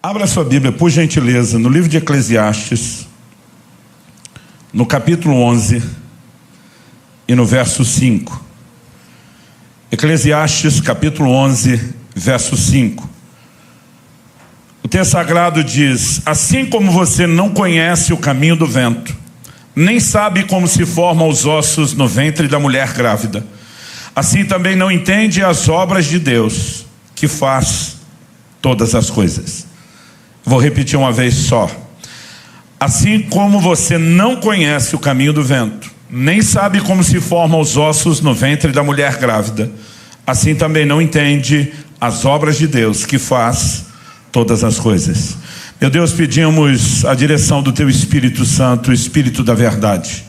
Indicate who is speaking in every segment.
Speaker 1: Abra sua Bíblia, por gentileza, no livro de Eclesiastes, no capítulo 11 e no verso 5. Eclesiastes, capítulo 11, verso 5. O texto sagrado diz: assim como você não conhece o caminho do vento, nem sabe como se formam os ossos no ventre da mulher grávida, assim também não entende as obras de Deus, que faz todas as coisas. Vou repetir uma vez só. Assim como você não conhece o caminho do vento, nem sabe como se formam os ossos no ventre da mulher grávida, assim também não entende as obras de Deus, que faz todas as coisas. Meu Deus, pedimos a direção do Teu Espírito Santo, o Espírito da verdade.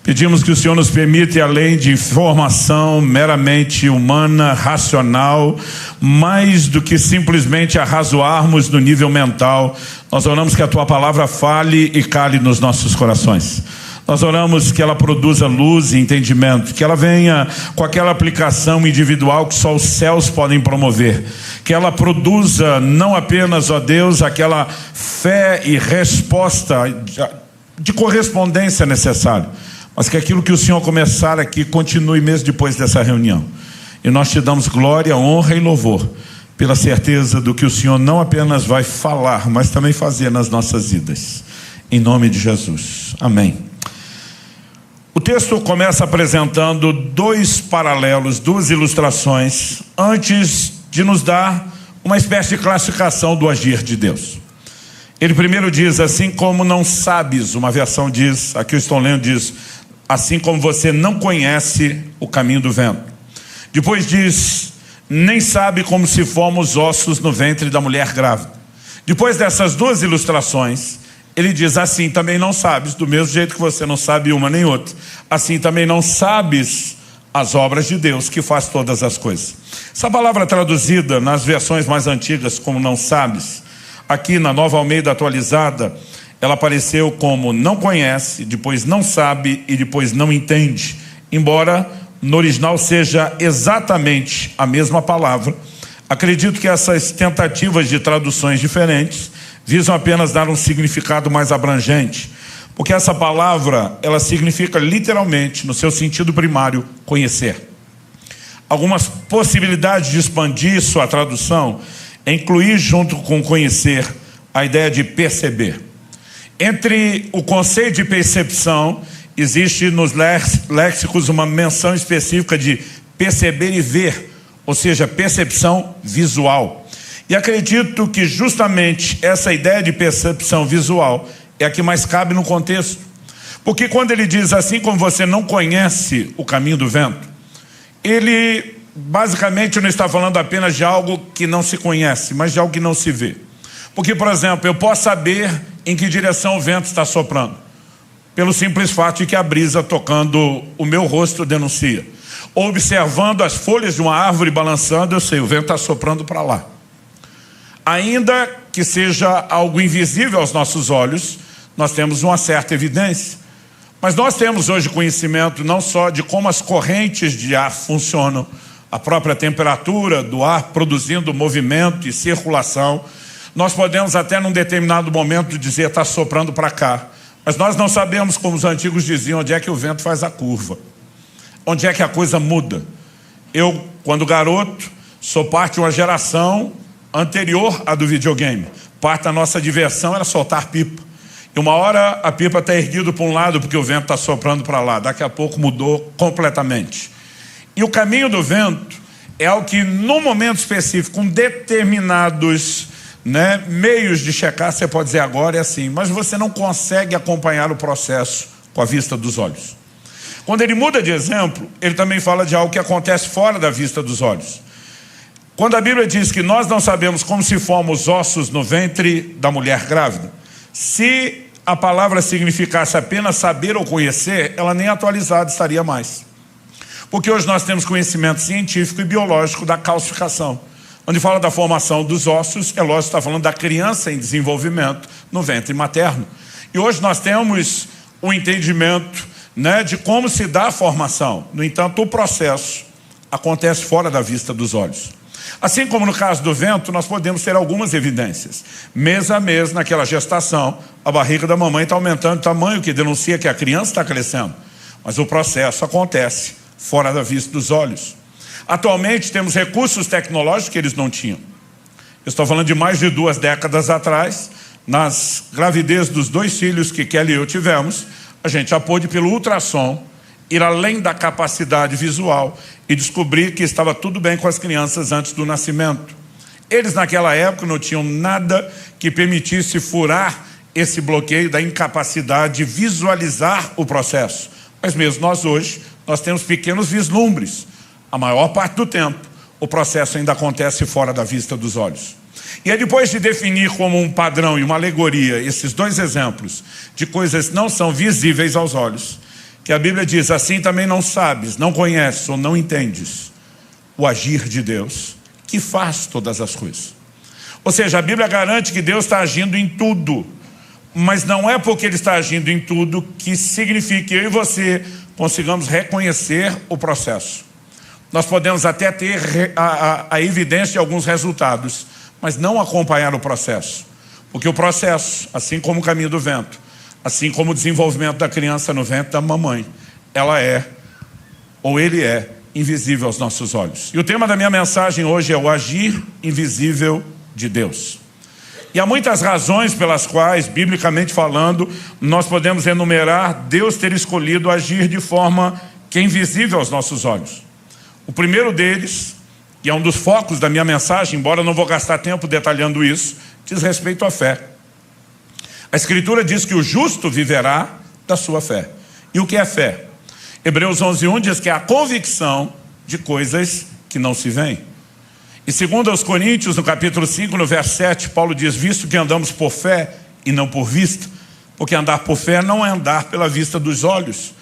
Speaker 1: Pedimos que o Senhor nos permita ir além de informação meramente humana, racional, mais do que simplesmente arrazoarmos no nível mental. Nós oramos que a Tua palavra fale e cale nos nossos corações. Nós oramos que ela produza luz e entendimento, que ela venha com aquela aplicação individual que só os céus podem promover, que ela produza não apenas, ó Deus, aquela fé e resposta de correspondência necessária, mas que aquilo que o Senhor começar aqui continue mesmo depois dessa reunião. E nós te damos glória, honra e louvor pela certeza do que o Senhor não apenas vai falar, mas também fazer nas nossas vidas. Em nome de Jesus. Amém. O texto começa apresentando dois paralelos, duas ilustrações, antes de nos dar uma espécie de classificação do agir de Deus. Ele primeiro diz: assim como não sabes, uma versão diz, aqui eu estou lendo, diz: assim como você não conhece o caminho do vento. Depois diz: nem sabe como se formam os ossos no ventre da mulher grávida. Depois dessas duas ilustrações, ele diz: assim também não sabes, do mesmo jeito que você não sabe uma nem outra, assim também não sabes as obras de Deus, que faz todas as coisas. Essa palavra traduzida nas versões mais antigas como não sabes, aqui na Nova Almeida atualizada, ela apareceu como não conhece, depois não sabe e depois não entende, embora no original seja exatamente a mesma palavra. Acredito que essas tentativas de traduções diferentes visam apenas dar um significado mais abrangente, porque essa palavra, ela significa literalmente, no seu sentido primário, conhecer. Algumas possibilidades de expandir sua tradução é incluir junto com conhecer a ideia de perceber. Entre o conceito de percepção, existe nos léxicos uma menção específica de perceber e ver, ou seja, percepção visual. E acredito que justamente essa ideia de percepção visual é a que mais cabe no contexto. Porque quando ele diz assim como você não conhece o caminho do vento, ele basicamente não está falando apenas de algo que não se conhece, mas de algo que não se vê. Porque, por exemplo, eu posso saber em que direção o vento está soprando, pelo simples fato de que a brisa tocando o meu rosto denuncia. Ou observando as folhas de uma árvore balançando, eu sei, o vento está soprando para lá. Ainda que seja algo invisível aos nossos olhos, nós temos uma certa evidência. Mas nós temos hoje conhecimento não só de como as correntes de ar funcionam, a própria temperatura do ar produzindo movimento e circulação. Nós podemos até num determinado momento dizer está soprando para cá, mas nós não sabemos, como os antigos diziam, onde é que o vento faz a curva, onde é que a coisa muda. Eu, quando garoto, sou parte de uma geração anterior à do videogame. Parte da nossa diversão era soltar pipa. E uma hora a pipa está erguida para um lado porque o vento está soprando para lá. Daqui a pouco mudou completamente. E o caminho do vento é algo que, num momento específico, com determinados meios de checar, você pode dizer agora é assim, mas você não consegue acompanhar o processo com a vista dos olhos. Quando ele muda de exemplo, ele também fala de algo que acontece fora da vista dos olhos. Quando a Bíblia diz que nós não sabemos como se formam os ossos no ventre da mulher grávida, se a palavra significasse apenas saber ou conhecer, ela nem atualizada estaria mais. Porque hoje nós temos conhecimento científico e biológico da calcificação. Onde fala da formação dos ossos, é lógico que está falando da criança em desenvolvimento no ventre materno. E hoje nós temos o entendimento de como se dá a formação. No entanto, o processo acontece fora da vista dos olhos. Assim como no caso do vento, nós podemos ter algumas evidências. Mês a mês, naquela gestação, a barriga da mamãe está aumentando de tamanho, que denuncia que a criança está crescendo. Mas o processo acontece fora da vista dos olhos. Atualmente temos recursos tecnológicos que eles não tinham. Eu estou falando de mais de 2 décadas atrás, nas gravidez dos 2 filhos que Kelly e eu tivemos, a gente já pôde pelo ultrassom ir além da capacidade visual e descobrir que estava tudo bem com as crianças antes do nascimento. Eles naquela época não tinham nada que permitisse furar esse bloqueio da incapacidade de visualizar o processo. Mas mesmo nós hoje, nós temos pequenos vislumbres. A maior parte do tempo, o processo ainda acontece fora da vista dos olhos. E é depois de definir como um padrão e uma alegoria esses 2 exemplos de coisas que não são visíveis aos olhos, que a Bíblia diz, assim também não sabes, não conheces ou não entendes o agir de Deus, que faz todas as coisas. Ou seja, a Bíblia garante que Deus está agindo em tudo, mas não é porque Ele está agindo em tudo que significa que eu e você consigamos reconhecer o processo. Nós podemos até ter a evidência de alguns resultados, mas não acompanhar o processo. Porque o processo, assim como o caminho do vento, assim como o desenvolvimento da criança no ventre da mamãe, ela é, ou ele é, invisível aos nossos olhos. E o tema da minha mensagem hoje é o agir invisível de Deus. E há muitas razões pelas quais, biblicamente falando, nós podemos enumerar Deus ter escolhido agir de forma que é invisível aos nossos olhos. O primeiro deles, e é um dos focos da minha mensagem, embora eu não vou gastar tempo detalhando isso, diz respeito à fé. A Escritura diz que o justo viverá da sua fé. E o que é fé? Hebreus 11:1 diz que é a convicção de coisas que não se veem. E segundo aos Coríntios, no capítulo 5, no verso 7, Paulo diz, visto que andamos por fé e não por vista, porque andar por fé não é andar pela vista dos olhos.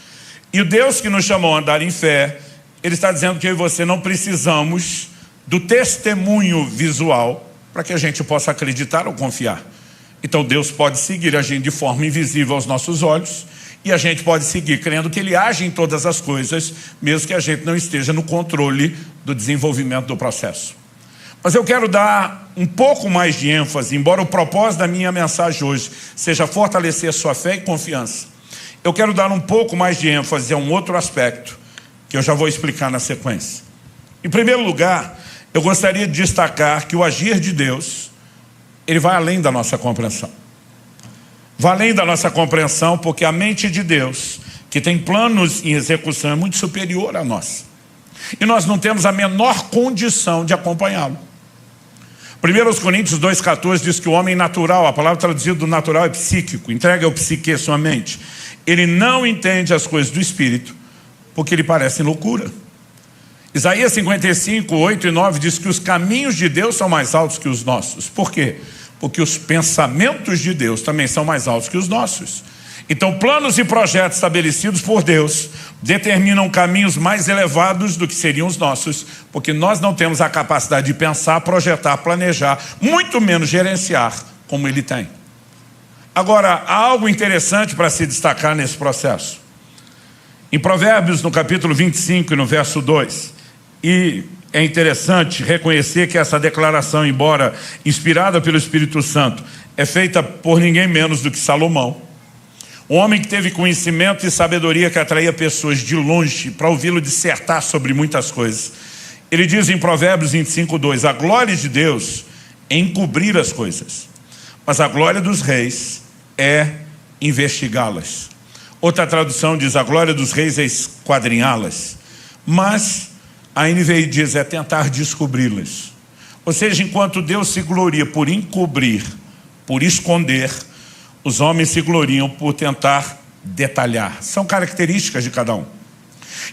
Speaker 1: E o Deus que nos chamou a andar em fé, Ele está dizendo que eu e você não precisamos do testemunho visual para que a gente possa acreditar ou confiar. Então Deus pode seguir agindo de forma invisível aos nossos olhos e a gente pode seguir crendo que Ele age em todas as coisas, mesmo que a gente não esteja no controle do desenvolvimento do processo. Mas eu quero dar um pouco mais de ênfase, embora o propósito da minha mensagem hoje seja fortalecer a sua fé e confiança. Eu quero dar um pouco mais de ênfase a um outro aspecto, que eu já vou explicar na sequência. Em primeiro lugar, eu gostaria de destacar que o agir de Deus, ele vai além da nossa compreensão. Vai além da nossa compreensão, porque a mente de Deus, que tem planos em execução, é muito superior a nós. E nós não temos a menor condição de acompanhá-lo. 1 Coríntios 2,14 diz que o homem natural, a palavra traduzida do natural é psíquico, entrega ao psique sua mente. Ele não entende as coisas do Espírito, porque lhe parecem loucura. Isaías 55, 8 e 9 diz que os caminhos de Deus são mais altos que os nossos. Por quê? Porque os pensamentos de Deus também são mais altos que os nossos. Então, planos e projetos estabelecidos por Deus determinam caminhos mais elevados do que seriam os nossos, porque nós não temos a capacidade de pensar, projetar, planejar, muito menos gerenciar como Ele tem. Agora, há algo interessante para se destacar nesse processo. Em Provérbios, no capítulo 25 e no verso 2, e é interessante reconhecer que essa declaração, embora inspirada pelo Espírito Santo, é feita por ninguém menos do que Salomão. Um homem que teve conhecimento e sabedoria que atraía pessoas de longe para ouvi-lo dissertar sobre muitas coisas. Ele diz em Provérbios 25, 2, a glória de Deus é encobrir as coisas, mas a glória dos reis é investigá-las. Outra tradução diz, a glória dos reis é esquadrinhá-las. Mas a NVI diz, é tentar descobri-las. Ou seja, enquanto Deus se gloria por encobrir, por esconder, os homens se gloriam por tentar detalhar. São características de cada um.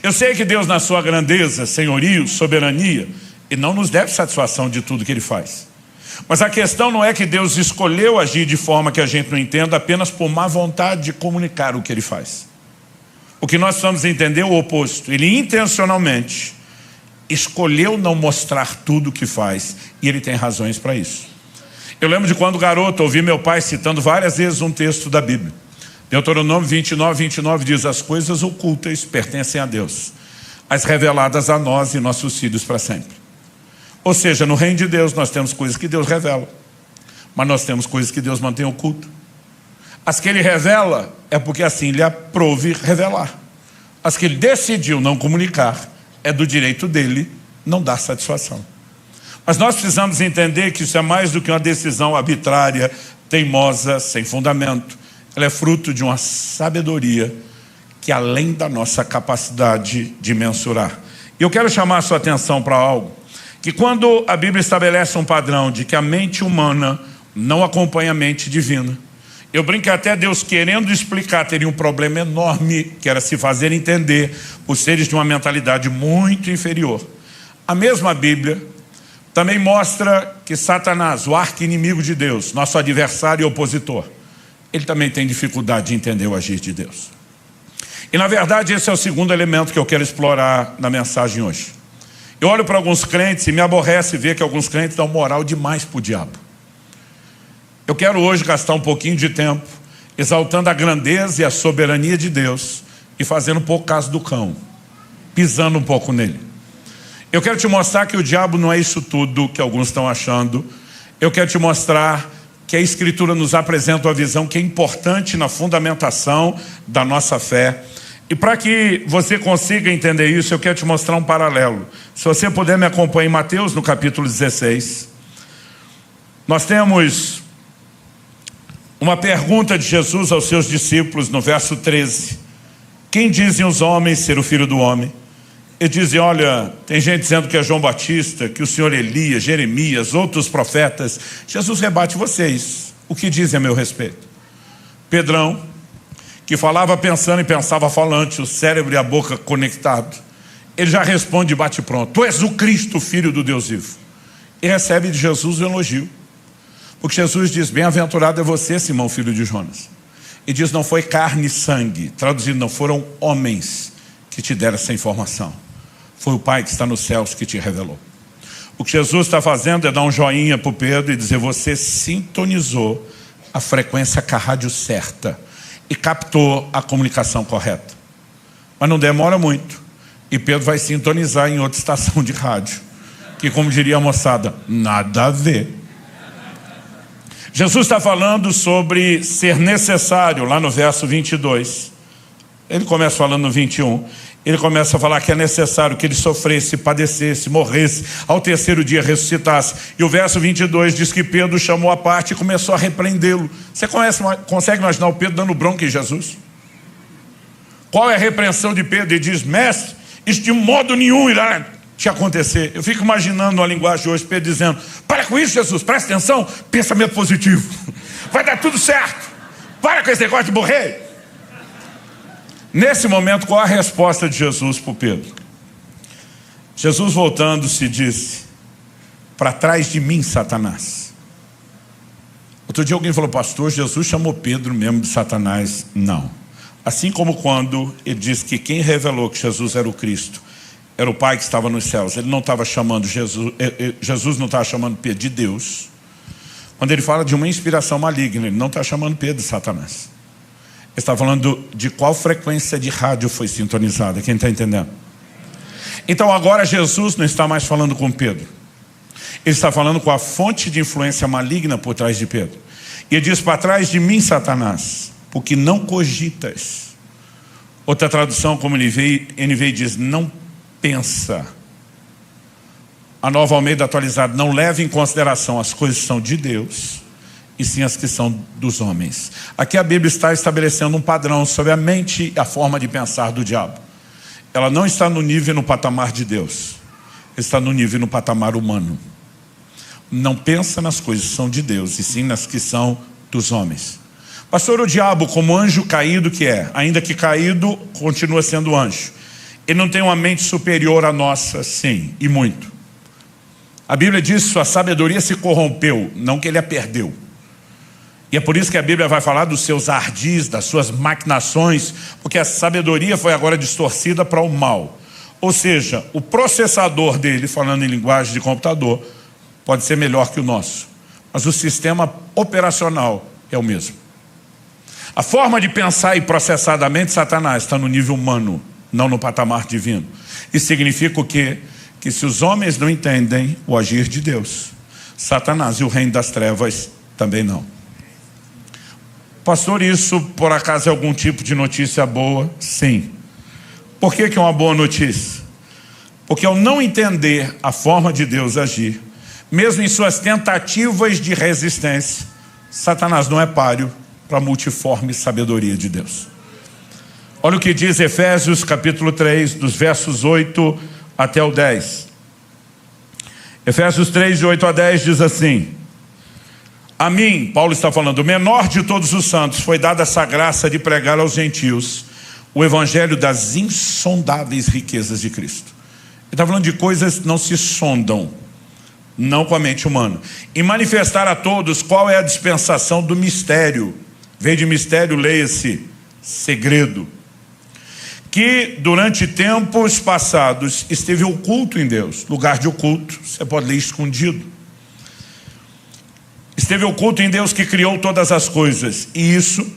Speaker 1: Eu sei que Deus, na sua grandeza, senhorio, soberania, Ele não nos deve satisfação de tudo que Ele faz. Mas a questão não é que Deus escolheu agir de forma que a gente não entenda apenas por má vontade de comunicar o que Ele faz. O que nós precisamos entender é o oposto. Ele intencionalmente escolheu não mostrar tudo o que faz, e Ele tem razões para isso. Eu lembro de quando garoto ouvi meu pai citando várias vezes um texto da Bíblia. Deuteronômio 29, 29 diz, as coisas ocultas pertencem a Deus, as reveladas a nós e nossos filhos para sempre. Ou seja, no reino de Deus nós temos coisas que Deus revela, mas nós temos coisas que Deus mantém oculto. As que Ele revela é porque assim Ele aprove revelar. As que Ele decidiu não comunicar, é do direito dEle não dar satisfação. Mas nós precisamos entender que isso é mais do que uma decisão arbitrária, teimosa, sem fundamento. Ela é fruto de uma sabedoria que é além da nossa capacidade de mensurar. E eu quero chamar a sua atenção para algo, que quando a Bíblia estabelece um padrão de que a mente humana não acompanha a mente divina, eu brinco que até Deus, querendo explicar, teria um problema enorme, que era se fazer entender por seres de uma mentalidade muito inferior. A mesma Bíblia também mostra que Satanás, o arqui-inimigo de Deus, nosso adversário e opositor, ele também tem dificuldade de entender o agir de Deus. E na verdade esse é o segundo elemento que eu quero explorar na mensagem hoje. Eu olho para alguns crentes e me aborrece ver que alguns crentes dão moral demais para o diabo. Eu quero hoje gastar um pouquinho de tempo exaltando a grandeza e a soberania de Deus e fazendo um pouco caso do cão, pisando um pouco nele. Eu quero te mostrar que o diabo não é isso tudo que alguns estão achando. Eu quero te mostrar que a Escritura nos apresenta uma visão que é importante na fundamentação da nossa fé. E para que você consiga entender isso, eu quero te mostrar um paralelo. Se você puder me acompanhar em Mateus, no capítulo 16. Nós temos uma pergunta de Jesus aos seus discípulos no verso 13. Quem dizem os homens ser o Filho do Homem? Eles dizem, olha, tem gente dizendo que é João Batista, que o Senhor Elias, Jeremias, outros profetas. Jesus rebate vocês. O que dizem a meu respeito? Pedrão, que falava pensando e pensava falante, o cérebro e a boca conectados, ele já responde bate pronto. Tu és o Cristo, Filho do Deus vivo. E recebe de Jesus o elogio. Porque Jesus diz, bem-aventurado é você, Simão, filho de Jonas. E diz, não foi carne e sangue. Traduzindo, não foram homens que te deram essa informação. Foi o Pai que está nos céus que te revelou. O que Jesus está fazendo é dar um joinha para o Pedro e dizer, você sintonizou a frequência com a rádio certa e captou a comunicação correta. Mas não demora muito. E Pedro vai sintonizar em outra estação de rádio, que, como diria a moçada, nada a ver. Jesus está falando sobre ser necessário, lá no verso 22. Ele começa falando no 21. Ele começa a falar que é necessário que ele sofresse, padecesse, morresse, ao terceiro dia ressuscitasse. E o verso 22 diz que Pedro chamou à parte e começou a repreendê-lo. Você consegue imaginar o Pedro dando bronca em Jesus? Qual é a repreensão de Pedro? Ele diz, mestre, isso de modo nenhum irá te acontecer. Eu fico imaginando a linguagem hoje, Pedro dizendo, para com isso, Jesus, presta atenção, pensamento positivo. Vai dar tudo certo. Para com esse negócio de morrer. Nesse momento, qual a resposta de Jesus para o Pedro? Jesus, voltando-se, disse, para trás de mim, Satanás. Outro dia alguém falou, pastor, Jesus chamou Pedro mesmo de Satanás. Não. Assim como quando ele disse que quem revelou que Jesus era o Cristo era o Pai que estava nos céus. Ele não estava chamando Jesus não estava chamando Pedro de Deus. Quando ele fala de uma inspiração maligna, ele não está chamando Pedro de Satanás. Ele está falando de qual frequência de rádio foi sintonizada. Quem está entendendo? Então agora Jesus não está mais falando com Pedro. Ele está falando com a fonte de influência maligna por trás de Pedro. E ele diz, para trás de mim, Satanás, porque não cogitas. Outra tradução, como NVI diz, não pensa. A Nova Almeida atualizada, não leva em consideração as coisas que são de Deus, e sim as que são dos homens. Aqui a Bíblia está estabelecendo um padrão sobre a mente e a forma de pensar do diabo. Ela não está no nível e no patamar de Deus. Está no nível e no patamar humano. Não pensa nas coisas que são de Deus, e sim nas que são dos homens. Pastor, o diabo, como anjo caído que é, ainda que caído, continua sendo anjo. Ele não tem uma mente superior à nossa, sim, e muito. A Bíblia diz que sua sabedoria se corrompeu, não que ele a perdeu. E é por isso que a Bíblia vai falar dos seus ardis, das suas maquinações, porque a sabedoria foi agora distorcida para o mal. Ou seja, o processador dele, falando em linguagem de computador, pode ser melhor que o nosso, mas o sistema operacional é o mesmo. A forma de pensar e processar da mente de Satanás está no nível humano, não no patamar divino. Isso significa o quê? que se os homens não entendem o agir de Deus, Satanás e o reino das trevas também não. Pastor, isso por acaso é algum tipo de notícia boa? Sim. Por que é uma boa notícia? Porque ao não entender a forma de Deus agir, mesmo em suas tentativas de resistência, Satanás não é páreo para a multiforme sabedoria de Deus. Olha o que diz Efésios capítulo 3, dos versos 8 até o 10. Efésios 3, de 8 a 10 diz assim: a mim, Paulo está falando, o menor de todos os santos, foi dada essa graça de pregar aos gentios o evangelho das insondáveis riquezas de Cristo. Ele está falando de coisas que não se sondam, não com a mente humana. E manifestar a todos qual é a dispensação do mistério. Veio de mistério, leia-se segredo. Que durante tempos passados esteve oculto em Deus. Lugar de oculto, você pode ler escondido. Esteve oculto em Deus que criou todas as coisas. E isso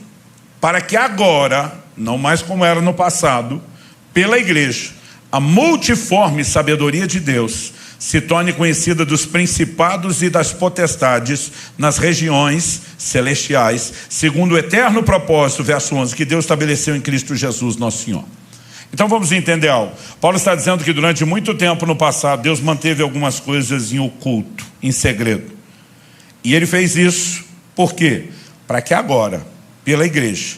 Speaker 1: para que agora, não mais como era no passado, pela igreja, a multiforme sabedoria de Deus se torne conhecida dos principados e das potestades nas regiões celestiais, segundo o eterno propósito, verso 11, que Deus estabeleceu em Cristo Jesus, nosso Senhor. Então vamos entender algo. Paulo está dizendo que durante muito tempo no passado, Deus manteve algumas coisas em oculto, em segredo. E ele fez isso, por quê? Para que agora, pela igreja,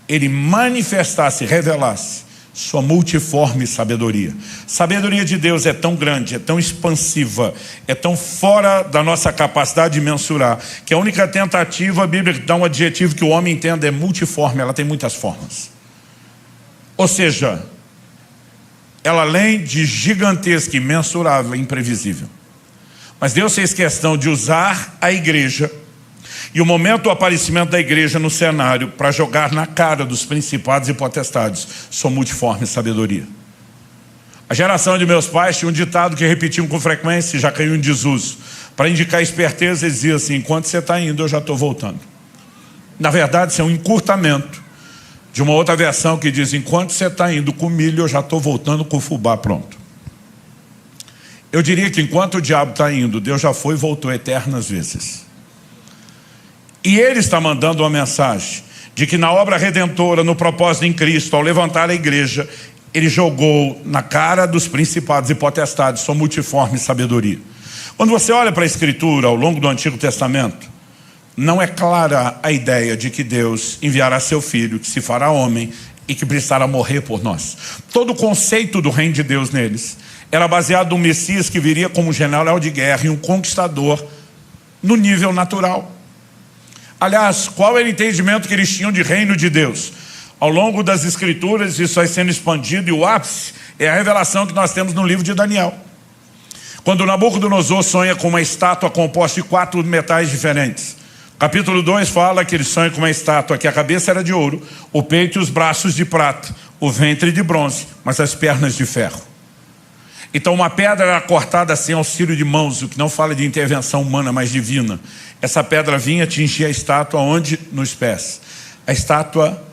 Speaker 1: ele manifestasse, revelasse sua multiforme sabedoria. Sabedoria de Deus é tão grande, é tão expansiva, é tão fora da nossa capacidade de mensurar, que a única tentativa, a Bíblia dá um adjetivo que o homem entenda, é multiforme, ela tem muitas formas. Ou seja, ela além de gigantesca, imensurável, é imprevisível. Mas Deus fez questão de usar a igreja e o momento do aparecimento da igreja no cenário para jogar na cara dos principados e potestades sua multiforme sabedoria. A geração de meus pais tinha um ditado que repetiam com frequência e já caiu em desuso. Para indicar esperteza, eles diziam assim: enquanto você está indo, eu já estou voltando. Na verdade, isso é um encurtamento de uma outra versão que diz: enquanto você está indo com milho, eu já estou voltando com o fubá pronto. Eu diria que enquanto o diabo está indo, Deus já foi e voltou eternas vezes. E ele está mandando uma mensagem de que na obra redentora, no propósito em Cristo, ao levantar a igreja, ele jogou na cara dos principados e potestades sua multiforme sabedoria. Quando você olha para a Escritura ao longo do Antigo Testamento, não é clara a ideia de que Deus enviará seu Filho, que se fará homem e que precisará morrer por nós. Todo o conceito do reino de Deus neles era baseado no Messias que viria como um general de guerra e um conquistador no nível natural. Aliás, qual era o entendimento que eles tinham de reino de Deus? Ao longo das Escrituras, isso vai sendo expandido, e o ápice é a revelação que nós temos no livro de Daniel. Quando Nabucodonosor sonha com uma estátua composta de 4 metais diferentes. Capítulo 2 fala que ele sonha com uma estátua que a cabeça era de ouro, o peito e os braços de prata, o ventre de bronze, mas as pernas de ferro. Então uma pedra era cortada sem auxílio de mãos, o que não fala de intervenção humana, mas divina. Essa pedra vinha atingir a estátua onde? Nos pés. A estátua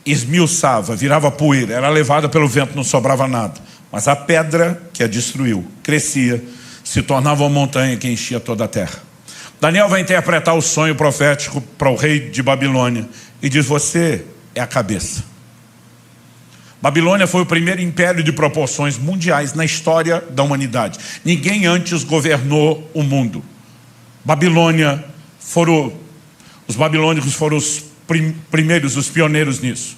Speaker 1: esmiuçava, virava poeira, era levada pelo vento, não sobrava nada. Mas a pedra que a destruiu, crescia, se tornava uma montanha que enchia toda a terra. Daniel vai interpretar o sonho profético para o rei de Babilônia e diz: você é a cabeça. Babilônia foi o primeiro império de proporções mundiais na história da humanidade. Ninguém antes governou o mundo. Os babilônicos foram os primeiros, os pioneiros nisso.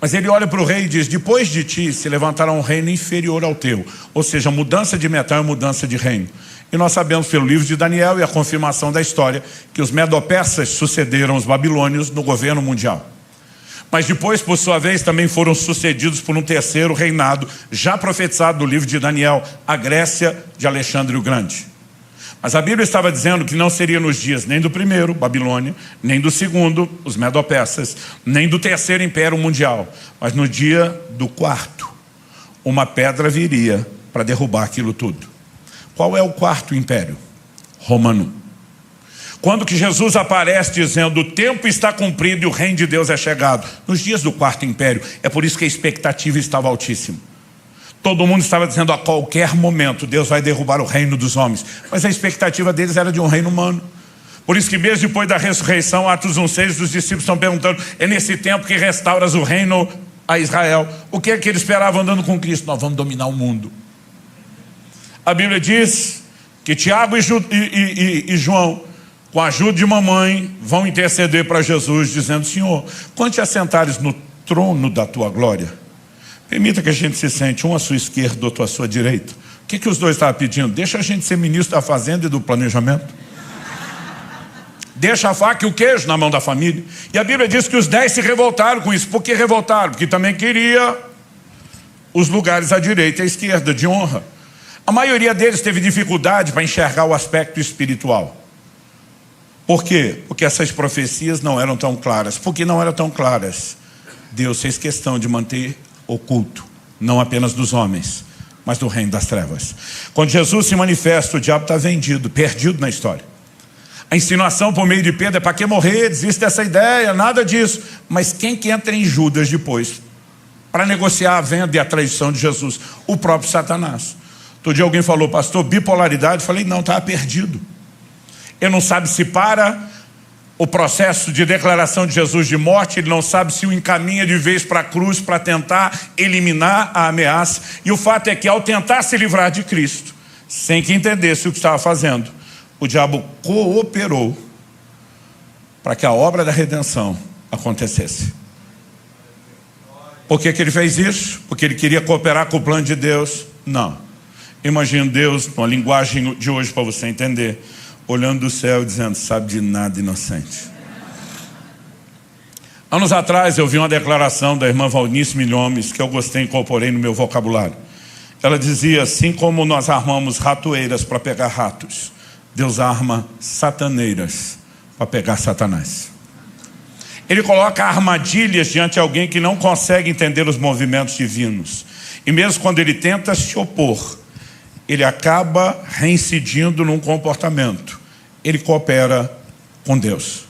Speaker 1: Mas ele olha para o rei e diz: depois de ti se levantará um reino inferior ao teu. Ou seja, a mudança de metal é mudança de reino. E nós sabemos pelo livro de Daniel e a confirmação da história que os medo-persas sucederam os babilônios no governo mundial. Mas depois, por sua vez, também foram sucedidos por um terceiro reinado, já profetizado no livro de Daniel, a Grécia de Alexandre o Grande. Mas a Bíblia estava dizendo que não seria nos dias nem do primeiro, Babilônia, nem do segundo, os medo-persas, nem do terceiro império mundial, mas no dia do quarto, uma pedra viria para derrubar aquilo tudo. Qual é o quarto império? Romano. Quando que Jesus aparece dizendo: o tempo está cumprido e o reino de Deus é chegado? Nos dias do quarto império. É por isso que a expectativa estava altíssima. Todo mundo estava dizendo, a qualquer momento Deus vai derrubar o reino dos homens. Mas a expectativa deles era de um reino humano. Por isso que mesmo depois da ressurreição, Atos 1,6, os discípulos estão perguntando, é nesse tempo que restauras o reino a Israel. O que é que eles esperavam andando com Cristo? Nós vamos dominar o mundo. A Bíblia diz que Tiago e João, com a ajuda de mamãe, vão interceder para Jesus, dizendo, Senhor, quando te assentares no trono da tua glória, permita que a gente se sente um à sua esquerda, outro à sua direita. O que os dois estavam pedindo? Deixa a gente ser ministro da fazenda e do planejamento. Deixa a faca e o queijo na mão da família. E a Bíblia diz que os 10 se revoltaram com isso. Por que revoltaram? Porque também queria os lugares à direita e à esquerda, de honra. A maioria deles teve dificuldade para enxergar o aspecto espiritual. Por quê? Porque essas profecias não eram tão claras. Por que não eram tão claras? Deus fez questão de manter oculto, não apenas dos homens, mas do reino das trevas. Quando Jesus se manifesta, o diabo está vendido, perdido na história. A insinuação por meio de Pedro é para que morrer, desiste dessa ideia, nada disso. Mas quem que entra em Judas depois para negociar a venda e a traição de Jesus? O próprio Satanás. Outro dia alguém falou, pastor, bipolaridade. Eu falei, não, estava perdido. Ele não sabe se para o processo de declaração de Jesus de morte, ele não sabe se o encaminha de vez para a cruz para tentar eliminar a ameaça. E o fato é que ao tentar se livrar de Cristo, sem que entendesse o que estava fazendo, o diabo cooperou para que a obra da redenção acontecesse. Por que ele fez isso? Porque ele queria cooperar com o plano de Deus? Não. Imagina Deus, uma linguagem de hoje para você entender, olhando do céu e dizendo, sabe de nada, inocente. Anos atrás eu vi uma declaração da irmã Valnice Milhomes que eu gostei e incorporei no meu vocabulário. Ela dizia, assim como nós armamos ratoeiras para pegar ratos, Deus arma sataneiras para pegar Satanás. Ele coloca armadilhas diante de alguém que não consegue entender os movimentos divinos. E mesmo quando ele tenta se opor, ele acaba reincidindo num comportamento. Ele coopera com Deus.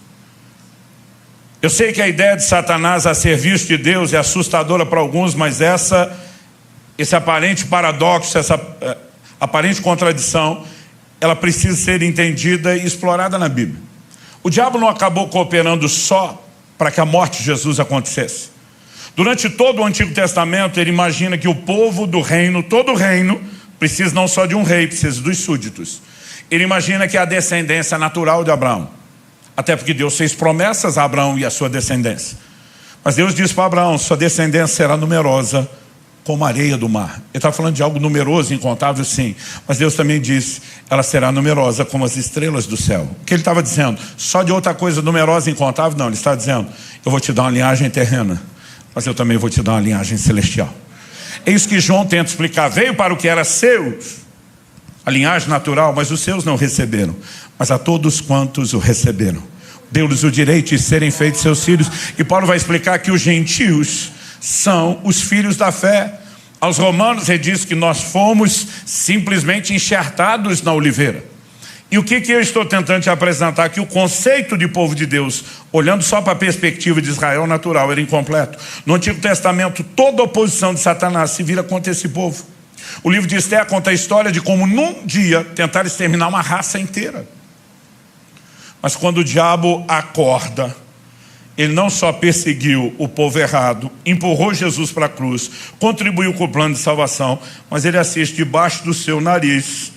Speaker 1: Eu sei que a ideia de Satanás a serviço de Deus é assustadora para alguns, mas esse aparente paradoxo, essa aparente contradição, ela precisa ser entendida e explorada na Bíblia. O diabo não acabou cooperando só para que a morte de Jesus acontecesse. Durante todo o Antigo Testamento, ele imagina que o povo do reino, todo o reino, precisa não só de um rei, precisa dos súditos. Ele imagina que é a descendência natural de Abraão. Até porque Deus fez promessas a Abraão e a sua descendência. Mas Deus disse para Abraão, sua descendência será numerosa como a areia do mar. Ele está falando de algo numeroso, incontável, sim. Mas Deus também disse, ela será numerosa como as estrelas do céu. O que ele estava dizendo? Só de outra coisa numerosa e incontável? Não, ele está dizendo, eu vou te dar uma linhagem terrena, mas eu também vou te dar uma linhagem celestial. É isso que João tenta explicar. Veio para o que era seus, a linhagem natural, mas os seus não receberam. Mas a todos quantos o receberam, deu-lhes o direito de serem feitos seus filhos. E Paulo vai explicar que os gentios são os filhos da fé. Aos romanos ele diz que nós fomos simplesmente enxertados na oliveira. E o que eu estou tentando te apresentar aqui? O conceito de povo de Deus, olhando só para a perspectiva de Israel natural, era incompleto. No Antigo Testamento, toda a oposição de Satanás se vira contra esse povo. O livro de Esther conta a história de como num dia tentaram exterminar uma raça inteira. Mas quando o diabo acorda, ele não só perseguiu o povo errado, empurrou Jesus para a cruz, contribuiu com o plano de salvação, mas ele assiste debaixo do seu nariz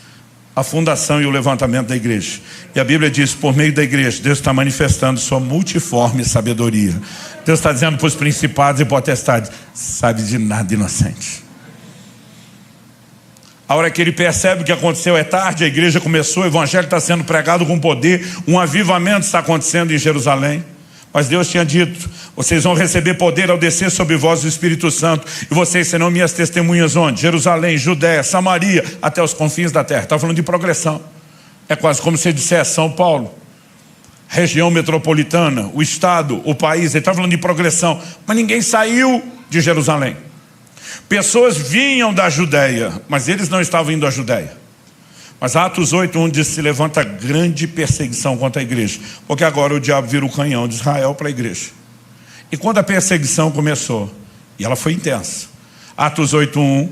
Speaker 1: a fundação e o levantamento da igreja. E a Bíblia diz, por meio da igreja, Deus está manifestando sua multiforme sabedoria. Deus está dizendo para os principados e potestades, sabe de nada, inocente. A hora que ele percebe o que aconteceu é tarde, a igreja começou, o evangelho está sendo pregado com poder, um avivamento está acontecendo em Jerusalém. Mas Deus tinha dito, vocês vão receber poder ao descer sobre vós o Espírito Santo, e vocês serão minhas testemunhas onde? Jerusalém, Judéia, Samaria, até os confins da terra. Está falando de progressão. É quase como se dissesse São Paulo, região metropolitana, o estado, o país. Ele está falando de progressão, mas ninguém saiu de Jerusalém. Pessoas vinham da Judéia, mas eles não estavam indo à Judéia. Mas Atos 8:1 diz, se levanta grande perseguição contra a igreja, porque agora o diabo vira o canhão de Israel para a igreja. E quando a perseguição começou, e ela foi intensa, Atos 8:1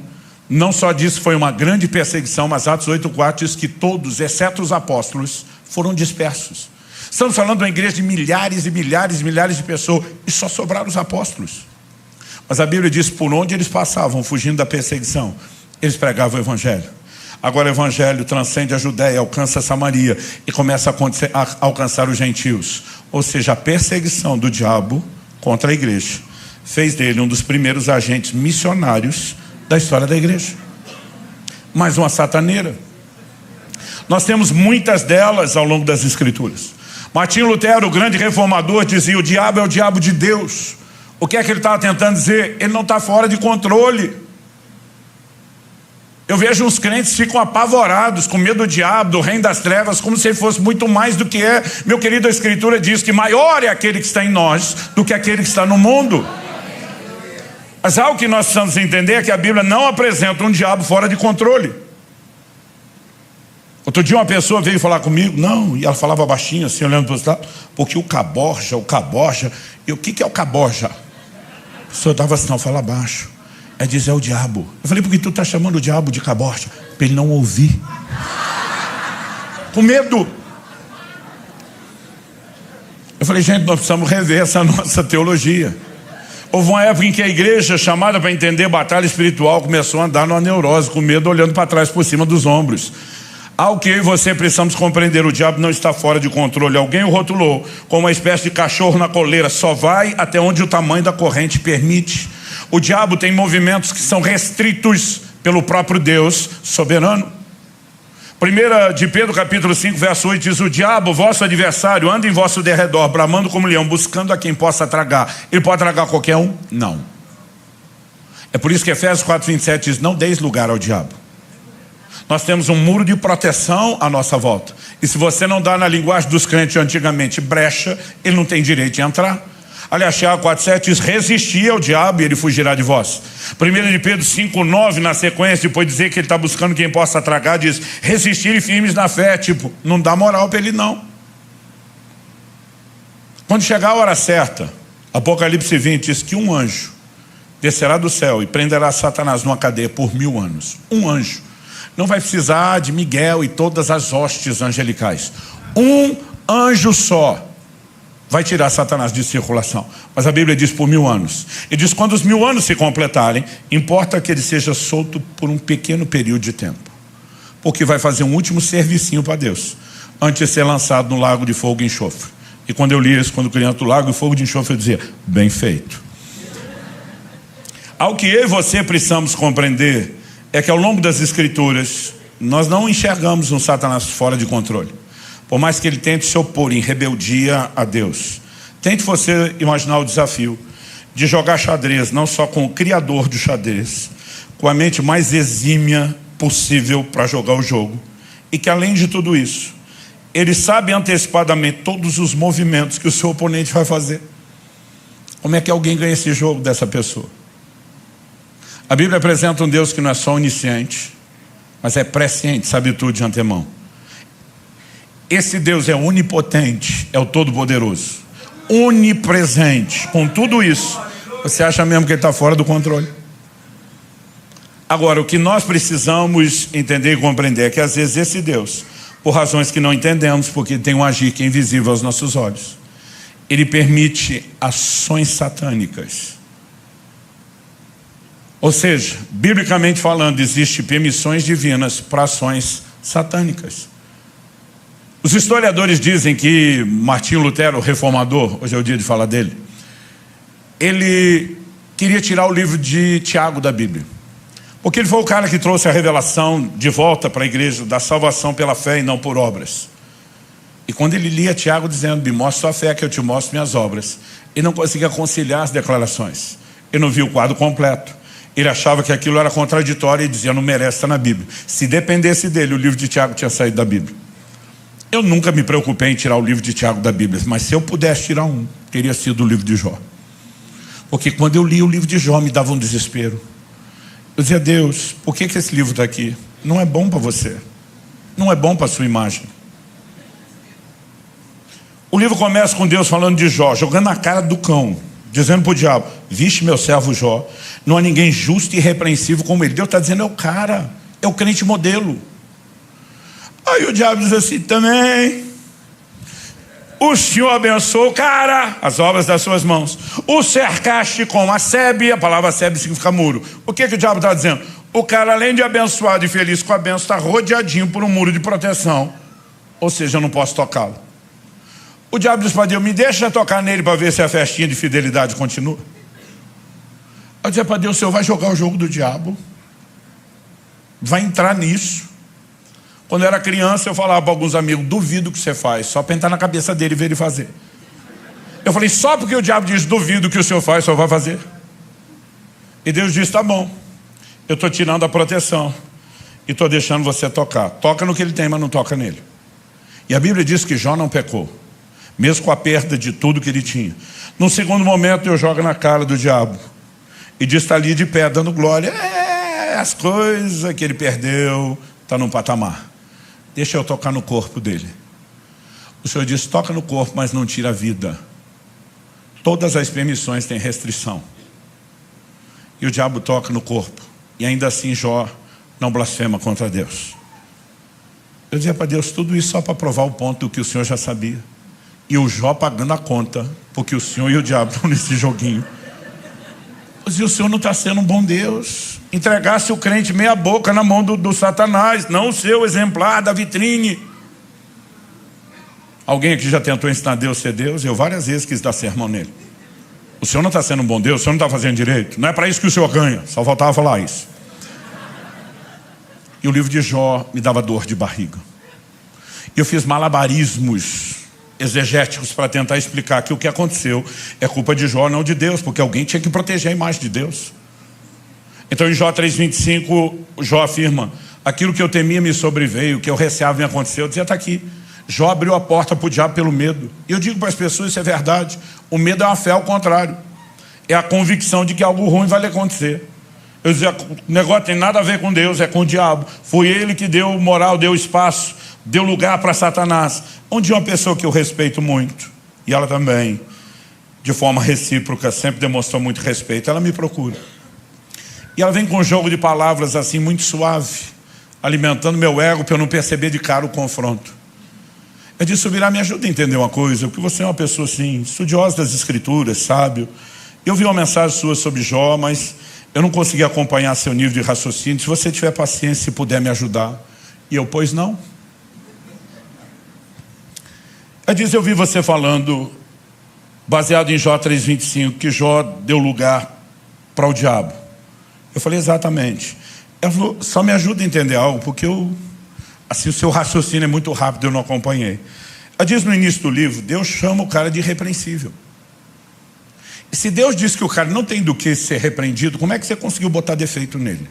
Speaker 1: Não só diz que foi uma grande perseguição, mas Atos 8:4 diz que todos, exceto os apóstolos, foram dispersos. Estamos falando de uma igreja de milhares e milhares e milhares de pessoas, e só sobraram os apóstolos. Mas a Bíblia diz por onde eles passavam, fugindo da perseguição, eles pregavam o evangelho. Agora o evangelho transcende a Judéia, alcança a Samaria e começa a alcançar os gentios. Ou seja, a perseguição do diabo contra a igreja fez dele um dos primeiros agentes missionários da história da igreja. Mais uma sataneira. Nós temos muitas delas ao longo das escrituras. Martinho Lutero, o grande reformador, dizia: o diabo é o diabo de Deus. O que é que ele estava tentando dizer? Ele não está fora de controle. Eu vejo uns crentes que ficam apavorados, com medo do diabo, do reino das trevas, como se ele fosse muito mais do que é. Meu querido, a Escritura diz que maior é aquele que está em nós do que aquele que está no mundo. Mas algo que nós precisamos entender é que a Bíblia não apresenta um diabo fora de controle. Outro dia uma pessoa veio falar comigo, não, e ela falava baixinho assim, olhando para o lado, porque o caborja, e o que é o caborja? A pessoa estava assim, não, fala baixo. É dizer, é o diabo. Eu falei, por que tu está chamando o diabo de caborja? Para ele não ouvir. Com medo. Eu falei, gente, nós precisamos rever essa nossa teologia. Houve uma época em que a igreja, chamada para entender batalha espiritual, começou a andar numa neurose, com medo, olhando para trás, por cima dos ombros. Ao que eu e você precisamos compreender, o diabo não está fora de controle. Alguém o rotulou como uma espécie de cachorro na coleira, só vai até onde o tamanho da corrente permite. O diabo tem movimentos que são restritos pelo próprio Deus soberano. 1 de Pedro capítulo 5 verso 8 diz: o diabo, vosso adversário, anda em vosso derredor, bramando como leão, buscando a quem possa tragar. Ele pode tragar qualquer um? Não. É por isso que Efésios 4:27 diz: não deis lugar ao diabo. Nós temos um muro de proteção à nossa volta. E se você não dá, na linguagem dos crentes antigamente, brecha, ele não tem direito de entrar. Aliás, Tiago 4:7 diz: resisti ao diabo e ele fugirá de vós. 1 de Pedro 5:9, na sequência, depois de dizer que ele está buscando quem possa tragar, diz: resistirem firmes na fé. Tipo, não dá moral para ele não. Quando chegar a hora certa, Apocalipse 20 diz que um anjo descerá do céu e prenderá Satanás numa cadeia por 1000 anos. Um anjo. Não vai precisar de Miguel e todas as hostes angelicais. Um anjo só vai tirar Satanás de circulação. Mas a Bíblia diz por 1000 anos. E diz: quando os 1000 anos se completarem, importa que ele seja solto por um pequeno período de tempo, porque vai fazer um último servicinho para Deus, antes de ser lançado no lago de fogo e enxofre. E quando eu li isso, quando criança, do lago de fogo e enxofre, eu dizia: bem feito. Ao que eu e você precisamos compreender é que ao longo das escrituras nós não enxergamos um Satanás fora de controle. Por mais que ele tente se opor em rebeldia a Deus. Tente você imaginar o desafio de jogar xadrez, não só com o criador do xadrez, com a mente mais exímia possível para jogar o jogo. E que além de tudo isso, ele sabe antecipadamente todos os movimentos que o seu oponente vai fazer. Como é que alguém ganha esse jogo dessa pessoa? A Bíblia apresenta um Deus que não é só onisciente, mas é presciente, sabe tudo de antemão. Esse Deus é onipotente, é o Todo-Poderoso, onipresente. Com tudo isso, você acha mesmo que ele está fora do controle? Agora, o que nós precisamos entender e compreender é que às vezes esse Deus, por razões que não entendemos, porque tem um agir que é invisível aos nossos olhos, ele permite ações satânicas. Ou seja, biblicamente falando, existem permissões divinas para ações satânicas. Os historiadores dizem que Martinho Lutero, o reformador, hoje é o dia de falar dele, ele queria tirar o livro de Tiago da Bíblia, porque ele foi o cara que trouxe a revelação de volta para a igreja da salvação pela fé e não por obras. E quando ele lia Tiago dizendo: me mostra sua fé que eu te mostro minhas obras, ele não conseguia conciliar as declarações, ele não viu o quadro completo. Ele achava que aquilo era contraditório e dizia: não merece estar na Bíblia. Se dependesse dele, o livro de Tiago tinha saído da Bíblia. Eu nunca me preocupei em tirar o livro de Tiago da Bíblia, mas se eu pudesse tirar um, teria sido o livro de Jó. Porque quando eu li o livro de Jó, me dava um desespero. Eu dizia: Deus, por que esse livro está aqui? Não é bom para você, não é bom para a sua imagem. O livro começa com Deus falando de Jó, jogando na cara do cão. dizendo para o diabo: viste meu servo Jó, não há ninguém justo e irrepreensível como ele. Deus está dizendo: é o cara, é o crente modelo. Aí o diabo diz assim também: o Senhor abençoou o cara, as obras das suas mãos, o cercaste com a sebe. A palavra sebe significa muro. O que o diabo está dizendo? O cara, além de abençoado e feliz com a bênção, está rodeadinho por um muro de proteção, ou seja, eu não posso tocá-lo. O diabo diz para Deus: me deixa tocar nele para ver se a festinha de fidelidade continua. Eu dizia para Deus: o Senhor vai jogar o jogo do diabo, vai entrar nisso. Quando eu era criança, eu falava para alguns amigos: duvido que você faz, só para entrar na cabeça dele e ver ele fazer. Eu falei: só porque o diabo diz duvido que o Senhor faz, só vai fazer. E Deus disse: tá bom, eu estou tirando a proteção e estou deixando você tocar. Toca no que ele tem, mas não toca nele. E a Bíblia diz que Jó não pecou, mesmo com a perda de tudo que ele tinha. Num segundo momento, eu jogo na cara do diabo e diz: está ali de pé dando glória. As coisas que ele perdeu estão num patamar. Deixa eu tocar no corpo dele. O Senhor diz: toca no corpo, mas não tira a vida. Todas as permissões têm restrição. E o diabo toca no corpo, e ainda assim Jó não blasfema contra Deus. Eu dizia para Deus: tudo isso só para provar o ponto do que o Senhor já sabia. E o Jó pagando a conta, porque o Senhor e o diabo estão nesse joguinho. Eu dizia: o Senhor não está sendo um bom Deus. Entregasse o crente meia boca na mão do Satanás, não o seu exemplar da vitrine. Alguém aqui já tentou ensinar Deus a ser Deus? Eu várias vezes quis dar sermão nele. O Senhor não está sendo um bom Deus, o Senhor não está fazendo direito. Não é para isso que o Senhor ganha, só faltava falar isso. E o livro de Jó me dava dor de barriga. E eu fiz malabarismos exegéticos para tentar explicar que o que aconteceu é culpa de Jó, não de Deus, porque alguém tinha que proteger a imagem de Deus. Então em Jó 3,25, Jó afirma: aquilo que eu temia me sobreveio, o que eu receava me aconteceu. Eu dizia: está aqui. Jó abriu a porta para o diabo pelo medo. E eu digo para as pessoas: isso é verdade. O medo é uma fé ao contrário. É a convicção de que algo ruim vai lhe acontecer. Eu dizia: o negócio tem nada a ver com Deus, é com o diabo. Foi ele que deu moral, deu espaço, deu lugar para Satanás. Onde uma pessoa que eu respeito muito, e ela também, de forma recíproca, sempre demonstrou muito respeito, ela me procura. E ela vem com um jogo de palavras assim muito suave, alimentando meu ego para eu não perceber de cara o confronto. Eu disse: Subirá, me ajuda a entender uma coisa, porque você é uma pessoa assim, estudiosa das escrituras, sábio. Eu vi uma mensagem sua sobre Jó, mas eu não consegui acompanhar seu nível de raciocínio. Se você tiver paciência e puder me ajudar. E eu: pois não. Ela diz: eu vi você falando, baseado em Jó 3,25, que Jó deu lugar para o diabo. Eu falei: exatamente. Ela falou: só me ajuda a entender algo, porque assim, o seu raciocínio é muito rápido, eu não acompanhei. Ela diz no início do livro: Deus chama o cara de irrepreensível. E se Deus diz que o cara não tem do que ser repreendido, como é que você conseguiu botar defeito nele?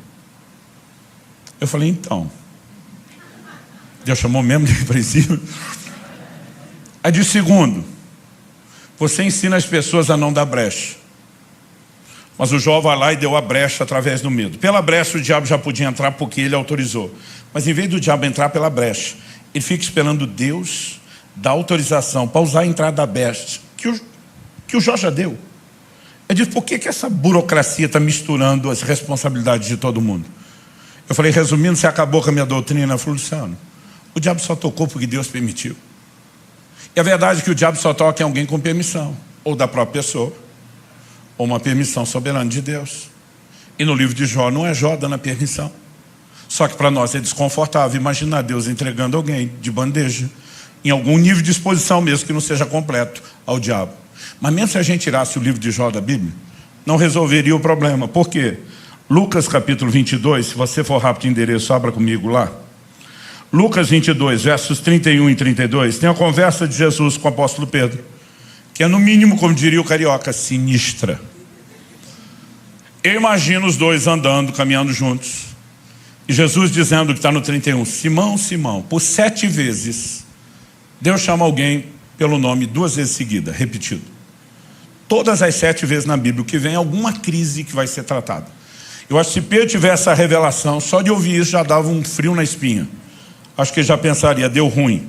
Speaker 1: Eu falei: então, Deus chamou mesmo de irrepreensível? Aí diz: segundo, você ensina as pessoas a não dar brecha. Mas o Jó vai lá e deu a brecha através do medo. Pela brecha o diabo já podia entrar porque ele autorizou. Mas em vez do diabo entrar pela brecha, ele fica esperando Deus dar autorização para usar a entrada da brecha que o Jó já deu. Ele diz: por que essa burocracia está misturando as responsabilidades de todo mundo? Eu falei: resumindo, você acabou com a minha doutrina. Ela falou: Luciano, o diabo só tocou porque Deus permitiu. E a verdade é que o diabo só toca em alguém com permissão, ou da própria pessoa, ou uma permissão soberana de Deus. E no livro de Jó não é Jó dando a permissão. Só que para nós é desconfortável imaginar Deus entregando alguém de bandeja, em algum nível de exposição mesmo que não seja completo, ao diabo. Mas mesmo se a gente tirasse o livro de Jó da Bíblia, não resolveria o problema. Por quê? Lucas capítulo 22, se você for rápido de endereço, abra comigo lá. Lucas 22, versos 31 e 32, tem uma conversa de Jesus com o apóstolo Pedro, que é no mínimo, como diria o carioca, sinistra. Eu imagino os dois andando, caminhando juntos, e Jesus dizendo, que está no 31, Simão, Simão, por 7 vezes, Deus chama alguém pelo nome 2 vezes seguida, repetido. Todas as 7 vezes na Bíblia, que vem alguma crise que vai ser tratada. Eu acho que se Pedro tivesse essa revelação, só de ouvir isso já dava um frio na espinha. Acho que ele já pensaria, deu ruim.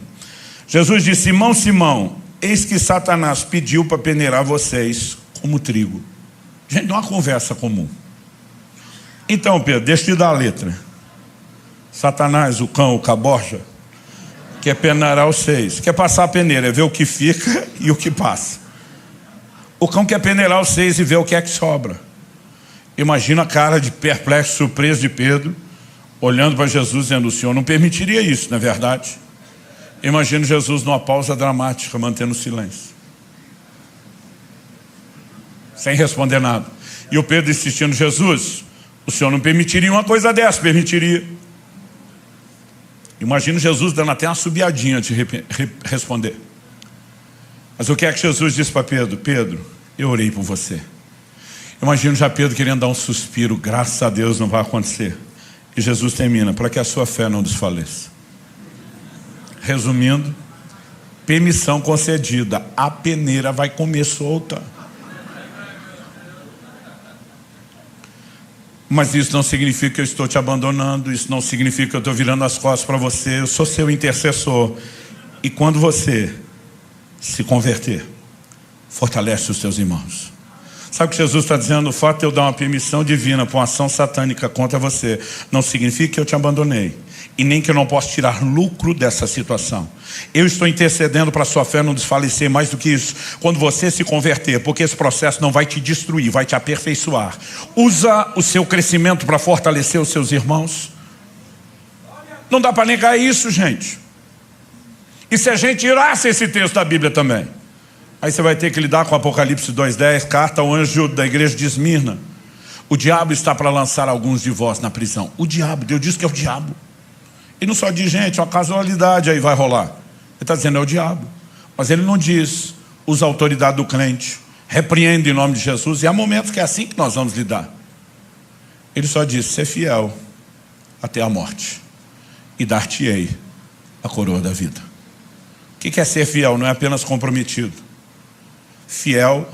Speaker 1: Jesus disse, Simão, Simão, eis que Satanás pediu para peneirar vocês como trigo. Gente, não é uma conversa comum. Então, Pedro, deixa eu te dar a letra. Satanás, o cão, o caborja, quer peneirar os 6. Quer passar a peneira, é ver o que fica e o que passa. O cão quer peneirar os 6 e ver o que é que sobra. Imagina a cara de perplexo, surpreso de Pedro, olhando para Jesus dizendo: o Senhor não permitiria isso, não é verdade? Imagina Jesus numa pausa dramática, mantendo silêncio, sem responder nada. E o Pedro insistindo: Jesus, o Senhor não permitiria uma coisa dessa? Permitiria. Imagina Jesus dando até uma subiadinha de responder. Mas o que é que Jesus disse para Pedro? Pedro, eu orei por você. Imagino já Pedro querendo dar um suspiro: graças a Deus não vai acontecer. E Jesus termina: para que a sua fé não desfaleça. Resumindo, permissão concedida, a peneira vai comer solta. Mas isso não significa que eu estou te abandonando, isso não significa que eu estou virando as costas para você. Eu sou seu intercessor. E quando você se converter, fortalece os teus irmãos. Sabe o que Jesus está dizendo? O fato de eu dar uma permissão divina para uma ação satânica contra você não significa que eu te abandonei, e nem que eu não posso tirar lucro dessa situação. Eu estou intercedendo para a sua fé não desfalecer. Mais do que isso, quando você se converter, porque esse processo não vai te destruir, vai te aperfeiçoar. Usa o seu crescimento para fortalecer os seus irmãos. Não dá para negar isso, gente. E se a gente tirasse esse texto da Bíblia também, aí você vai ter que lidar com Apocalipse 2:10, carta ao anjo da igreja de Esmirna. O diabo está para lançar alguns de vós na prisão. O diabo, Deus diz que é o diabo. Ele não só diz: gente, uma casualidade aí vai rolar. Ele está dizendo: é o diabo. Mas ele não diz: usa a autoridade do crente, repreende em nome de Jesus. E há momentos que é assim que nós vamos lidar. Ele só diz: ser fiel até a morte, e dar-te-ei a coroa da vida. O que é ser fiel? Não é apenas comprometido. Fiel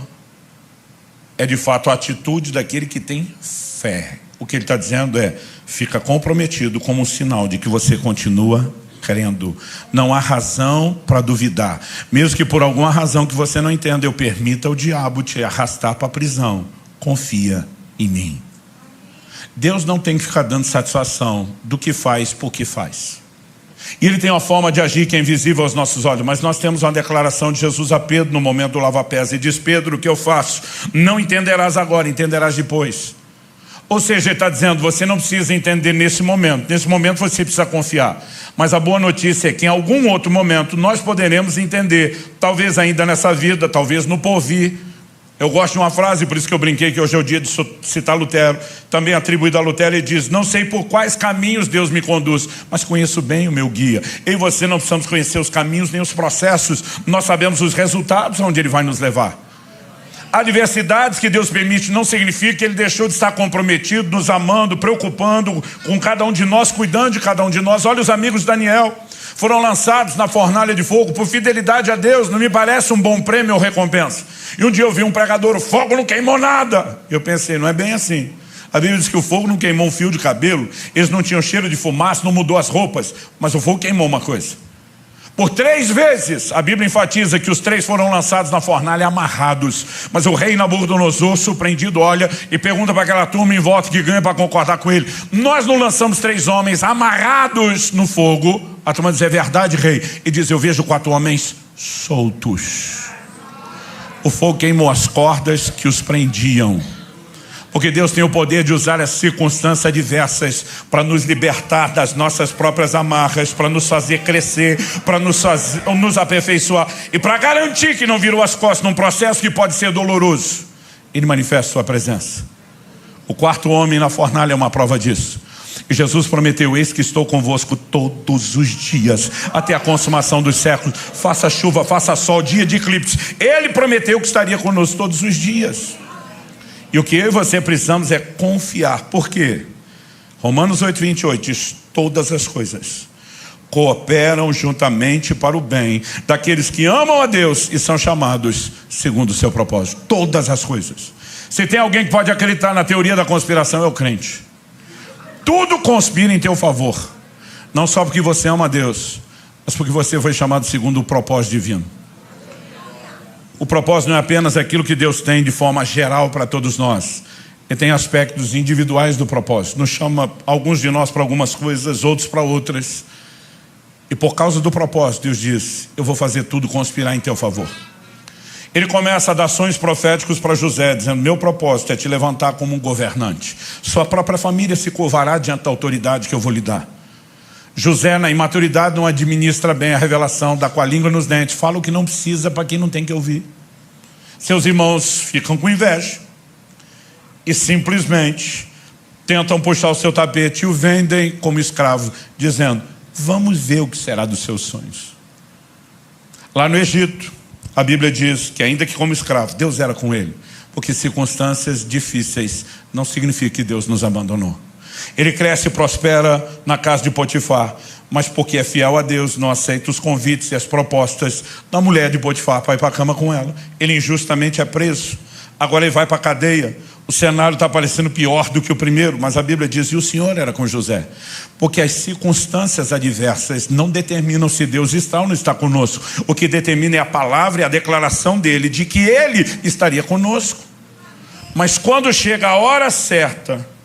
Speaker 1: é de fato a atitude daquele que tem fé. O que ele está dizendo é: fica comprometido como um sinal de que você continua crendo. Não há razão para duvidar. Mesmo que por alguma razão que você não entenda, eu permita o diabo te arrastar para a prisão. Confia em mim. Deus não tem que ficar dando satisfação do que faz por que faz. E ele tem uma forma de agir que é invisível aos nossos olhos. Mas nós temos uma declaração de Jesus a Pedro no momento do lava-pés. E diz: Pedro, o que eu faço? Não entenderás agora, entenderás depois. Ou seja, ele está dizendo: você não precisa entender nesse momento. Nesse momento você precisa confiar. Mas a boa notícia é que em algum outro momento nós poderemos entender. Talvez ainda nessa vida, talvez no porvir. Eu gosto de uma frase, por isso que eu brinquei que hoje é o dia de citar Lutero, também atribuído a Lutero. Ele diz: não sei por quais caminhos Deus me conduz, mas conheço bem o meu guia. Eu e você não precisamos conhecer os caminhos nem os processos, nós sabemos os resultados onde Ele vai nos levar. Adversidades que Deus permite não significa que Ele deixou de estar comprometido, nos amando, preocupando com cada um de nós, cuidando de cada um de nós. Olha os amigos de Daniel, foram lançados na fornalha de fogo por fidelidade a Deus. Não me parece um bom prêmio ou recompensa. E um dia eu vi um pregador: o fogo não queimou nada. Eu pensei: não é bem assim. A Bíblia diz que o fogo não queimou um fio de cabelo, eles não tinham cheiro de fumaça, não mudou as roupas, mas o fogo queimou uma coisa. Por 3 vezes a Bíblia enfatiza que os 3 foram lançados na fornalha amarrados. Mas o rei Nabucodonosor, surpreendido, olha e pergunta para aquela turma em volta que ganha para concordar com ele: nós não lançamos 3 homens amarrados no fogo? A turma diz: é verdade, rei. E diz: eu vejo 4 homens soltos. O fogo queimou as cordas que os prendiam. Porque Deus tem o poder de usar as circunstâncias adversas para nos libertar das nossas próprias amarras, para nos fazer crescer, para nos aperfeiçoar e para garantir que não virou as costas num processo que pode ser doloroso. Ele manifesta sua presença. O 4º homem na fornalha é uma prova disso. E Jesus prometeu: eis que estou convosco todos os dias, até a consumação dos séculos. Faça chuva, faça sol, dia de eclipse. Ele prometeu que estaria conosco todos os dias. E o que eu e você precisamos é confiar. Por quê? Romanos 8:28 diz: todas as coisas cooperam juntamente para o bem daqueles que amam a Deus e são chamados segundo o seu propósito. Todas as coisas. Se tem alguém que pode acreditar na teoria da conspiração, é o crente. Tudo conspira em teu favor. Não só porque você ama a Deus, mas porque você foi chamado segundo o propósito divino. O propósito não é apenas aquilo que Deus tem de forma geral para todos nós. Ele tem aspectos individuais do propósito. Nos chama alguns de nós para algumas coisas, outros para outras. E por causa do propósito, Deus diz: eu vou fazer tudo conspirar em teu favor. Ele começa a dar sonhos proféticos para José, dizendo: meu propósito é te levantar como um governante. Sua própria família se curvará diante da autoridade que eu vou lhe dar. José, na imaturidade, não administra bem a revelação, dá com a língua nos dentes, fala o que não precisa para quem não tem que ouvir. Seus irmãos ficam com inveja e simplesmente tentam puxar o seu tapete e o vendem como escravo, dizendo: vamos ver o que será dos seus sonhos. Lá no Egito, a Bíblia diz que ainda que como escravo, Deus era com ele, porque circunstâncias difíceis não significa que Deus nos abandonou. Ele cresce e prospera na casa de Potifar, mas porque é fiel a Deus, não aceita os convites e as propostas da mulher de Potifar para ir para a cama com ela. Ele injustamente é preso, agora ele vai para a cadeia. O cenário está parecendo pior do que o primeiro, mas a Bíblia diz: e o Senhor era com José. Porque as circunstâncias adversas não determinam se Deus está ou não está conosco. O que determina é a palavra e a declaração dele de que ele estaria conosco. Mas quando chega a hora certa,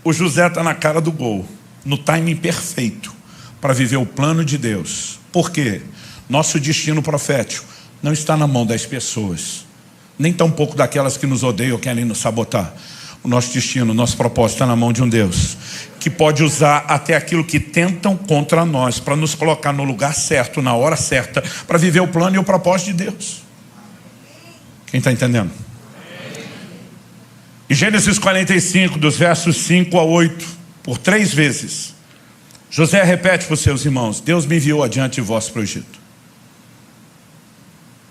Speaker 1: o José está na cara do gol, no timing perfeito, para viver o plano de Deus. Por quê? Nosso destino profético não está na mão das pessoas, nem tampouco daquelas que nos odeiam ou querem nos sabotar. O nosso destino, o nosso propósito está na mão de um Deus que pode usar até aquilo que tentam contra nós para nos colocar no lugar certo, na hora certa, para viver o plano e o propósito de Deus. Quem está entendendo? Em Gênesis 45, dos versos 5 a 8, por 3 vezes, José repete para os seus irmãos: Deus me enviou adiante de vós para o Egito.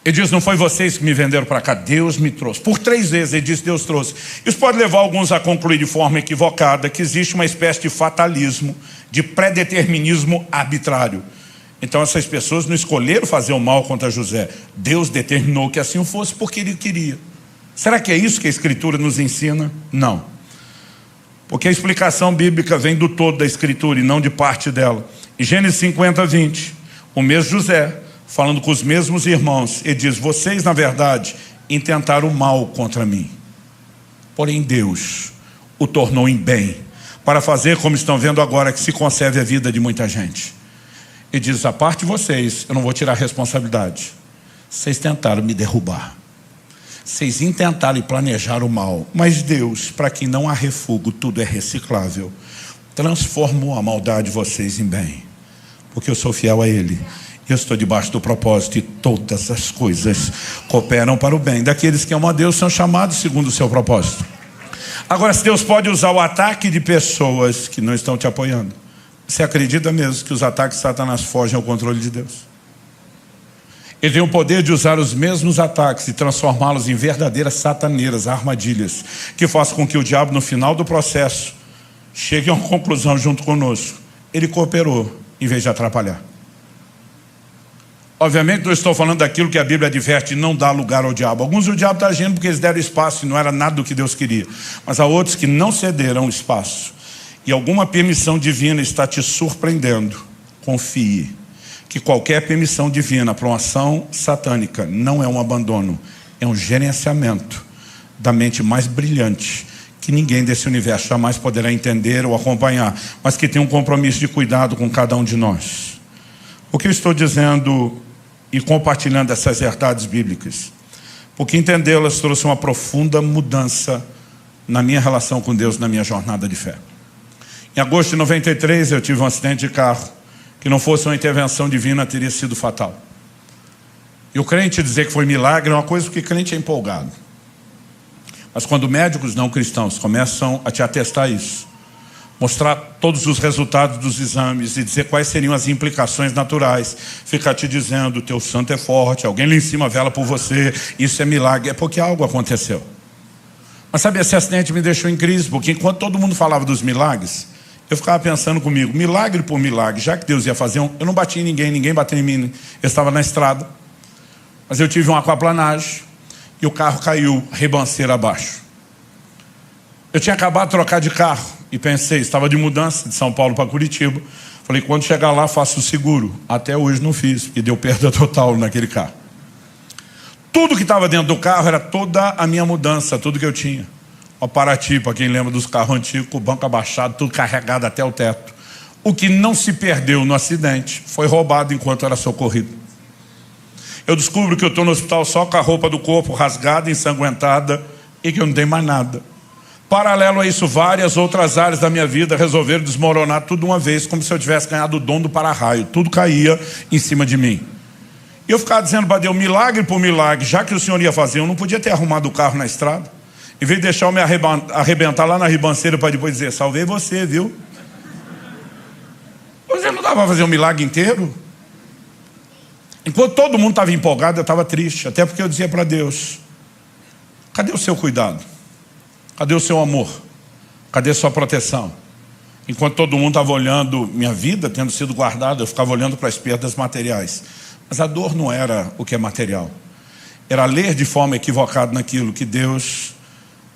Speaker 1: Ele diz: não foi vocês que me venderam para cá, Deus me trouxe. Por 3 vezes ele diz: Deus trouxe. Isso pode levar alguns a concluir de forma equivocada que existe uma espécie de fatalismo, de predeterminismo arbitrário. Então essas pessoas não escolheram fazer o mal contra José. Deus determinou que assim fosse porque ele queria. Será que é isso que a Escritura nos ensina? Não. Porque a explicação bíblica vem do todo da Escritura e não de parte dela. Em Gênesis 50, 20, o mesmo José, falando com os mesmos irmãos, ele diz: vocês, na verdade, intentaram o mal contra mim. Porém, Deus o tornou em bem, para fazer, como estão vendo agora, que se conserve a vida de muita gente. Ele diz: a parte de vocês, eu não vou tirar a responsabilidade. Vocês tentaram me derrubar. Vocês intentaram e planejaram o mal, mas Deus, para quem não há refúgio, tudo é reciclável, transformou a maldade de vocês em bem, porque eu sou fiel a Ele. Eu estou debaixo do propósito e todas as coisas cooperam para o bem daqueles que amam a Deus, são chamados segundo o seu propósito. Agora, se Deus pode usar o ataque de pessoas que não estão te apoiando, você acredita mesmo que os ataques de Satanás fogem ao controle de Deus? Ele tem o poder de usar os mesmos ataques e transformá-los em verdadeiras sataneiras, armadilhas, que façam com que o diabo, no final do processo, chegue a uma conclusão junto conosco: ele cooperou em vez de atrapalhar. Obviamente não estou falando daquilo que a Bíblia adverte: não dá lugar ao diabo. Alguns o diabo está agindo porque eles deram espaço e não era nada do que Deus queria. Mas há outros que não cederam espaço. E alguma permissão divina está te surpreendendo. Confie que qualquer permissão divina para uma ação satânica não é um abandono, é um gerenciamento da mente mais brilhante, que ninguém desse universo jamais poderá entender ou acompanhar, mas que tem um compromisso de cuidado com cada um de nós. O que eu estou dizendo e compartilhando essas verdades bíblicas? Porque entendê-las trouxe uma profunda mudança na minha relação com Deus, na minha jornada de fé. Em agosto de 93 eu tive um acidente de carro, que não fosse uma intervenção divina teria sido fatal. E o crente dizer que foi milagre é uma coisa, porque crente é empolgado. Mas quando médicos não cristãos começam a te atestar isso, mostrar todos os resultados dos exames e dizer quais seriam as implicações naturais, ficar te dizendo: teu santo é forte, alguém lá em cima vela por você, isso é milagre, é porque algo aconteceu. Mas sabe, esse acidente me deixou em crise, porque enquanto todo mundo falava dos milagres, eu ficava pensando comigo: milagre por milagre, já que Deus ia fazer eu não bati em ninguém, ninguém bateu em mim, eu estava na estrada, mas eu tive uma aquaplanagem e o carro caiu ribanceira abaixo. Eu tinha acabado de trocar de carro e pensei, estava de mudança de São Paulo para Curitiba, falei: quando chegar lá faço o seguro. Até hoje não fiz, porque deu perda total naquele carro. Tudo que estava dentro do carro era toda a minha mudança, tudo que eu tinha. O Paraty, para quem lembra dos carros antigos, com o banco abaixado, tudo carregado até o teto. O que não se perdeu no acidente foi roubado enquanto era socorrido. Eu descubro que eu estou no hospital só com a roupa do corpo rasgada, ensanguentada, e que eu não tenho mais nada. Paralelo a isso, várias outras áreas da minha vida resolveram desmoronar tudo de uma vez, como se eu tivesse ganhado o dom do para-raio. Tudo caía em cima de mim. E eu ficava dizendo para Deus, milagre por milagre, já que o Senhor ia fazer, eu não podia ter arrumado o carro na estrada. Em vez de deixar eu me arrebentar lá na ribanceira para depois dizer, salvei você, viu? Você não dava para fazer um milagre inteiro? Enquanto todo mundo estava empolgado, eu estava triste. Até porque eu dizia para Deus, cadê o seu cuidado? Cadê o seu amor? Cadê a sua proteção? Enquanto todo mundo estava olhando minha vida, tendo sido guardada, eu ficava olhando para as perdas materiais. Mas a dor não era o que é material. Era ler de forma equivocada naquilo que Deus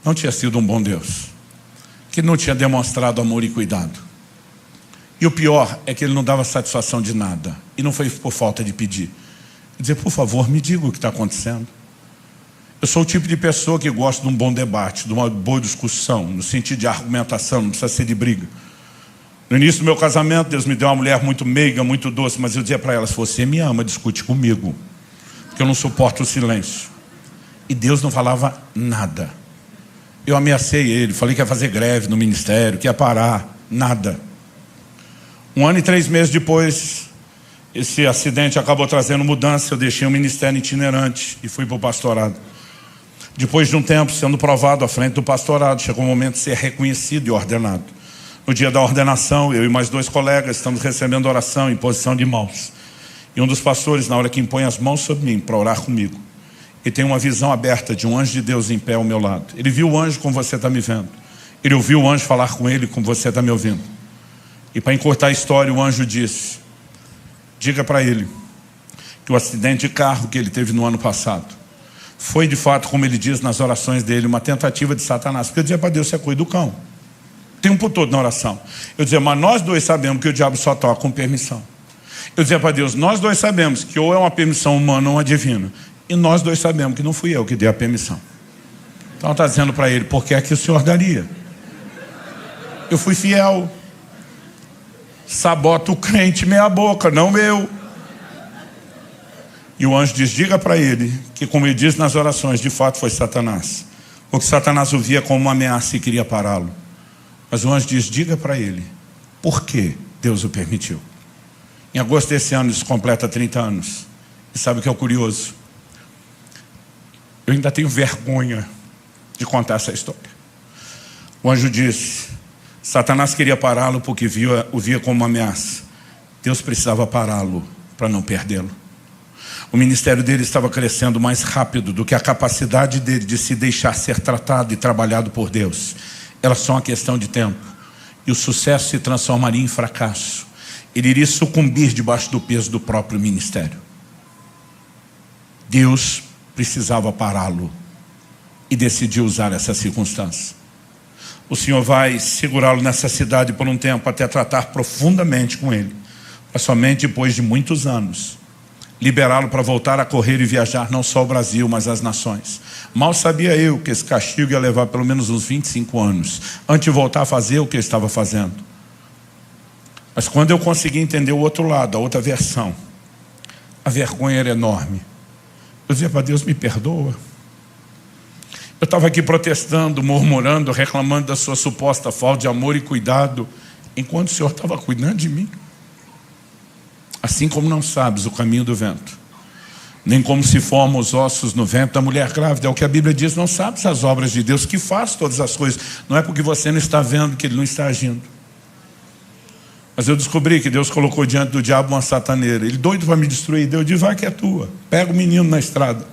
Speaker 1: não tinha sido um bom Deus. Que não tinha demonstrado amor e cuidado. E o pior é que ele não dava satisfação de nada. E não foi por falta de pedir. Dizer, por favor, me diga o que está acontecendo. Eu sou o tipo de pessoa que gosta de um bom debate, de uma boa discussão, no sentido de argumentação, não precisa ser de briga. No início do meu casamento, Deus me deu uma mulher muito meiga, muito doce, mas eu dizia para ela, se você me ama, discute comigo, porque eu não suporto o silêncio. E Deus não falava nada. Eu ameacei ele, falei que ia fazer greve no ministério, que ia parar, nada. 1 ano e 3 meses depois, esse acidente acabou trazendo mudança, eu deixei um ministério itinerante e fui para o pastorado. Depois de um tempo sendo provado à frente do pastorado, chegou o momento de ser reconhecido e ordenado. No dia da ordenação, eu e mais 2 colegas estamos recebendo oração em posição de mãos. E um dos pastores, na hora que impõe as mãos sobre mim para orar comigo, ele tem uma visão aberta de um anjo de Deus em pé ao meu lado. Ele viu o anjo como você está me vendo. Ele ouviu o anjo falar com ele como você está me ouvindo. E para encurtar a história, o anjo disse, diga para ele que o acidente de carro que ele teve no ano passado foi de fato, como ele diz nas orações dele, uma tentativa de Satanás. Porque eu dizia para Deus, você cuida do cão. O tempo todo na oração. Eu dizia, mas nós 2 sabemos que o diabo só toca com permissão. Eu dizia para Deus, nós 2 sabemos que ou é uma permissão humana ou uma divina. E nós 2 sabemos que não fui eu que dei a permissão. Então está dizendo para ele, por que é que o Senhor daria? Eu fui fiel. Sabota o crente meia boca, não eu. E o anjo diz, diga para ele que, como ele diz nas orações, de fato foi Satanás. Porque Satanás o via como uma ameaça e queria pará-lo. Mas o anjo diz, diga para ele por que Deus o permitiu. Em agosto desse ano, isso completa 30 anos. E sabe o que é o curioso? Eu ainda tenho vergonha de contar essa história. O anjo disse, Satanás queria pará-lo porque o via como uma ameaça. Deus precisava pará-lo para não perdê-lo. O ministério dele estava crescendo mais rápido do que a capacidade dele de se deixar ser tratado e trabalhado por Deus. Era só uma questão de tempo. E o sucesso se transformaria em fracasso. Ele iria sucumbir debaixo do peso do próprio ministério. Deus precisava pará-lo e decidiu usar essa circunstância. O Senhor vai segurá-lo nessa cidade por um tempo até tratar profundamente com ele, para somente depois de muitos anos liberá-lo para voltar a correr e viajar não só o Brasil, mas as nações. Mal sabia eu que esse castigo ia levar pelo menos uns 25 anos antes de voltar a fazer o que ele estava fazendo. Mas quando eu consegui entender o outro lado, a outra versão, a vergonha era enorme. Eu dizia para Deus, me perdoa. Eu estava aqui protestando, murmurando, reclamando da sua suposta falta de amor e cuidado, enquanto o Senhor estava cuidando de mim. Assim como não sabes o caminho do vento, nem como se formam os ossos no ventre da mulher grávida, é o que a Bíblia diz, não sabes as obras de Deus, que faz todas as coisas. Não é porque você não está vendo que Ele não está agindo. Mas eu descobri que Deus colocou diante do diabo uma sataneira. Ele doido para me destruir. Deus diz, vai que é tua. Pega o menino na estrada.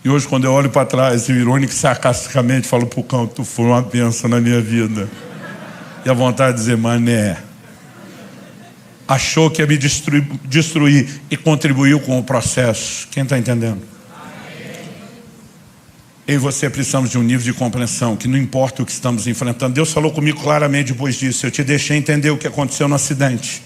Speaker 1: E hoje, quando eu olho para trás, eu irônico e sarcasticamente falo para o cão, tu foi uma bênção na minha vida. E a vontade de dizer, mané. Achou que ia me destruir e contribuiu com o processo. Quem está entendendo? Eu e você precisamos de um nível de compreensão que não importa o que estamos enfrentando. Deus falou comigo claramente depois disso. Eu te deixei entender o que aconteceu no acidente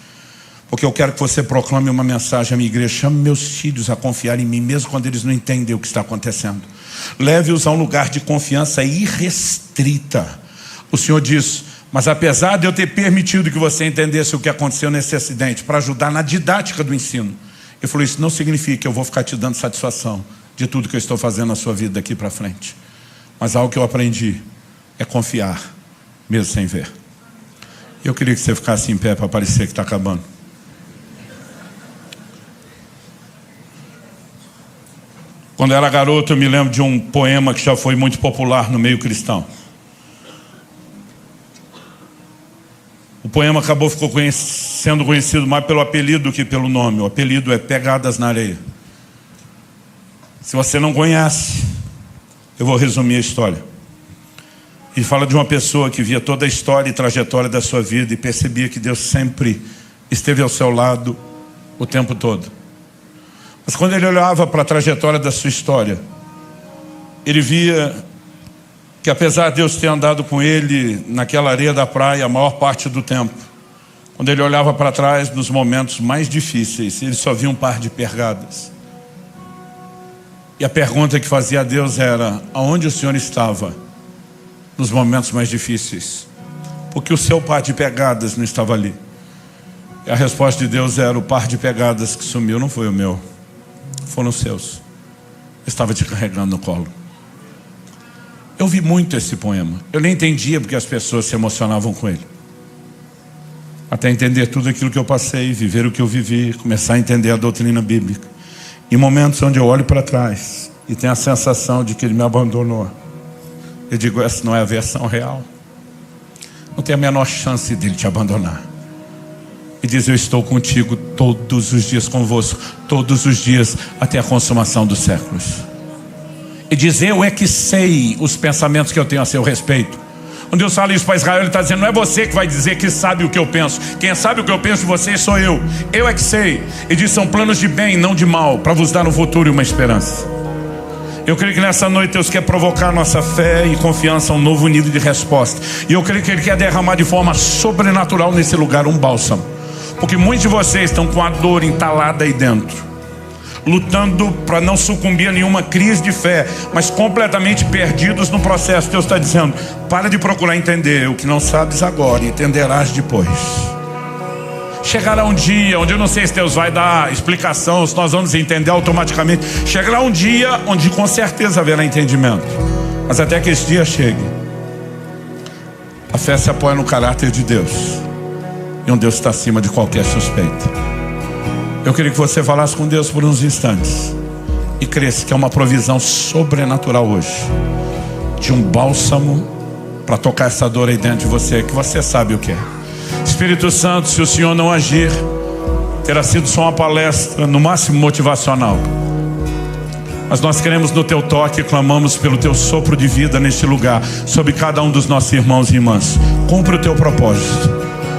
Speaker 1: Porque eu quero que você proclame uma mensagem à minha igreja. Chame meus filhos a confiar em mim, mesmo quando eles não entendem o que está acontecendo. Leve-os a um lugar de confiança irrestrita. O Senhor diz: mas apesar de eu ter permitido que você entendesse o que aconteceu nesse acidente, para ajudar na didática do ensino, Ele falou: isso não significa que eu vou ficar te dando satisfação de tudo que eu estou fazendo na sua vida daqui para frente. Mas algo que eu aprendi é confiar, mesmo sem ver. Eu queria que você ficasse em pé para parecer que está acabando. Quando eu era garoto, eu me lembro de um poema que já foi muito popular no meio cristão. O poema ficou sendo conhecido mais pelo apelido do que pelo nome. O apelido é Pegadas na Areia. Se você não conhece, eu vou resumir a história. Ele fala de uma pessoa que via toda a história e trajetória da sua vida e percebia que Deus sempre esteve ao seu lado o tempo todo. Mas quando ele olhava para a trajetória da sua história, ele via que apesar de Deus ter andado com ele naquela areia da praia a maior parte do tempo, quando ele olhava para trás nos momentos mais difíceis, ele só via um par de pegadas. E a pergunta que fazia a Deus era: aonde o Senhor estava nos momentos mais difíceis? Porque o seu par de pegadas não estava ali. E a resposta de Deus era: o par de pegadas que sumiu não foi o meu, foram os seus. Eu estava te carregando no colo. Eu vi muito esse poema. Eu nem entendia porque as pessoas se emocionavam com ele. Até entender tudo aquilo que eu passei, viver o que eu vivi, começar a entender a doutrina bíblica. Em momentos onde eu olho para trás e tenho a sensação de que ele me abandonou, eu digo: essa não é a versão real. Não tem a menor chance dele te abandonar. E diz: eu estou contigo todos os dias, convosco, todos os dias, até a consumação dos séculos. E diz: eu é que sei os pensamentos que eu tenho a seu respeito. Quando Deus fala isso para Israel, Ele está dizendo: não é você que vai dizer que sabe o que eu penso. Quem sabe o que eu penso de vocês sou eu. Eu é que sei. E diz: são planos de bem, não de mal, para vos dar um futuro e uma esperança. Eu creio que nessa noite Deus quer provocar nossa fé e confiança a um novo nível de resposta. E eu creio que Ele quer derramar de forma sobrenatural nesse lugar um bálsamo. Porque muitos de vocês estão com a dor entalada aí dentro, lutando para não sucumbir a nenhuma crise de fé, mas completamente perdidos no processo. Deus está dizendo: para de procurar entender o que não sabes agora, entenderás depois. Chegará um dia onde eu não sei se Deus vai dar explicação, se nós vamos entender automaticamente. Chegará um dia onde com certeza haverá entendimento. Mas até que esse dia chegue, a fé se apoia no caráter de Deus. E um Deus está acima de qualquer suspeita. Eu queria que você falasse com Deus por uns instantes e cresce que é uma provisão sobrenatural hoje, de um bálsamo para tocar essa dor aí dentro de você, que você sabe o que é. Espírito Santo, se o Senhor não agir, terá sido só uma palestra, no máximo motivacional. Mas nós queremos no teu toque e clamamos pelo teu sopro de vida neste lugar, sobre cada um dos nossos irmãos e irmãs. Cumpre o teu propósito.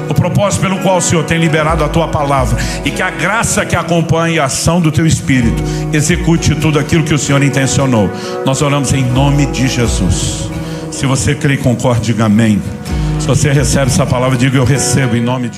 Speaker 1: O propósito pelo qual o Senhor tem liberado a tua palavra, e que a graça que acompanhe a ação do teu Espírito execute tudo aquilo que o Senhor intencionou. Nós oramos em nome de Jesus. Se você crê e concorda, diga amém. Se você recebe essa palavra, diga: eu recebo em nome de Jesus.